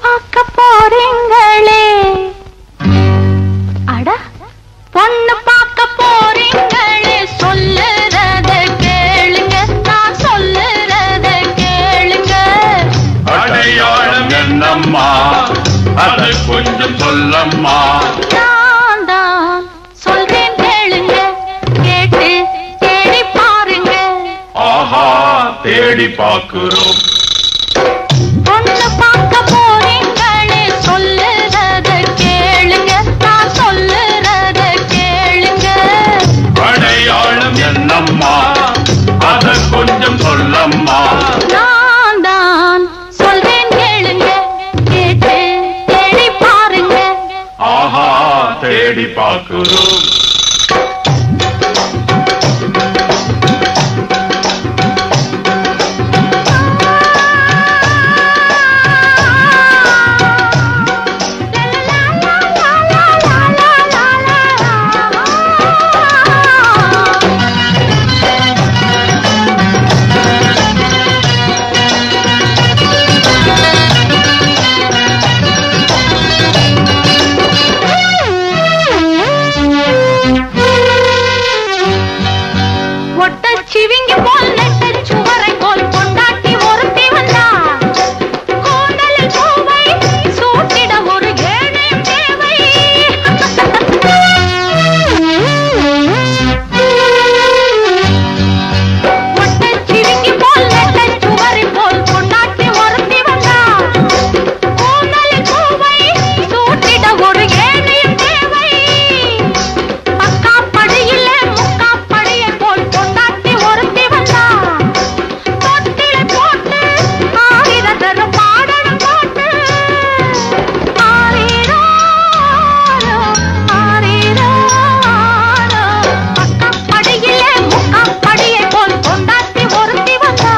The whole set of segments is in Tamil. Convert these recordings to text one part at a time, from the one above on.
பார்க்க போறீங்களே, அட பொண்ணு பார்க்க போறீங்களே, சொல்லுறத கேளுங்க, நான் சொல்லுறத கேளுங்க. அடையாளம் என்னம்மா, அதை கொஞ்சம் சொல்லம்மா. நான் தான் சொல்றேன் கேளுங்க, கேட்டு தேடி பாருங்க. ஆஹா, தேடி பார்க்கிறோம். பொண்ணு பார்க்க போறீங்களே, சொல்லுறத கேளுங்க, நான் சொல்லுறத கேளுங்க. அடையாளம் என்னம்மா, அதை கொஞ்சம் சொல்லம்மா. நான் தான் சொல்றேன் கேளுங்க, கேட்டு தேடி பாருங்க. ஆஹா, தேடி பார்க்கிறோம். சிவிங்கி போல் நெட்ட சுவரை போல் கொண்டாட்டி ஒருத்தி வந்தா, கூந்தலில் பூவை சூட்டிட ஒரு ஏழையும் தேவை. ஒட்ட சிவிங்கி போல் நெட்ட சுவரை போல் கொண்டாட்டி ஒருத்தி வந்தா, கூந்தலில் பூவை சூட்டிட ஒரு ஏழையும் தேவை. பக்கா படியில முக்கா படியை போல் கொண்டாட்டி ஒருத்தி வந்தா, தொட்டில போட்டு ஆயிரதரம் பாடணும் போட்டு. ஆரீரோ ஆரீரோ, பக்கா படியில முக்கா படியை போல் கொண்டாட்டி ஒருத்தி வந்தா,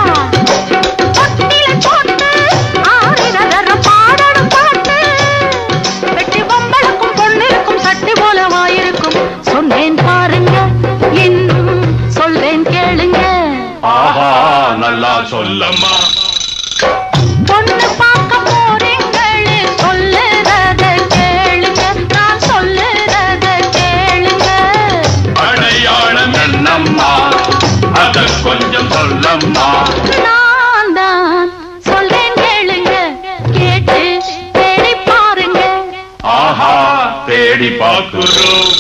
தொட்டில போட்டு ஆயிரதரம் பாடணும் போட்டு. வெட்டி பொம்பளுக்கும் பொண்ணிருக்கும் சட்டி போல வாயிருக்கும், சொன்னேன் பாருங்க, இன்னும் சொல்றேன் கேளுங்க. ஆஹா, நல்லா சொல்லம்மா. பொண்ணு பார்க்க போறீங்களே, சொல்லுறத கேளுங்க, நான் சொல்லுறத கேளுங்க. அடையாளம் என்னம்மா, அதை கொஞ்சம் சொல்லம்மா. நான் தான் சொல்றேன் கேளுங்க, கேட்டு தேடி பாருங்க. ஆஹா, தேடி பார்க்கிறோம்.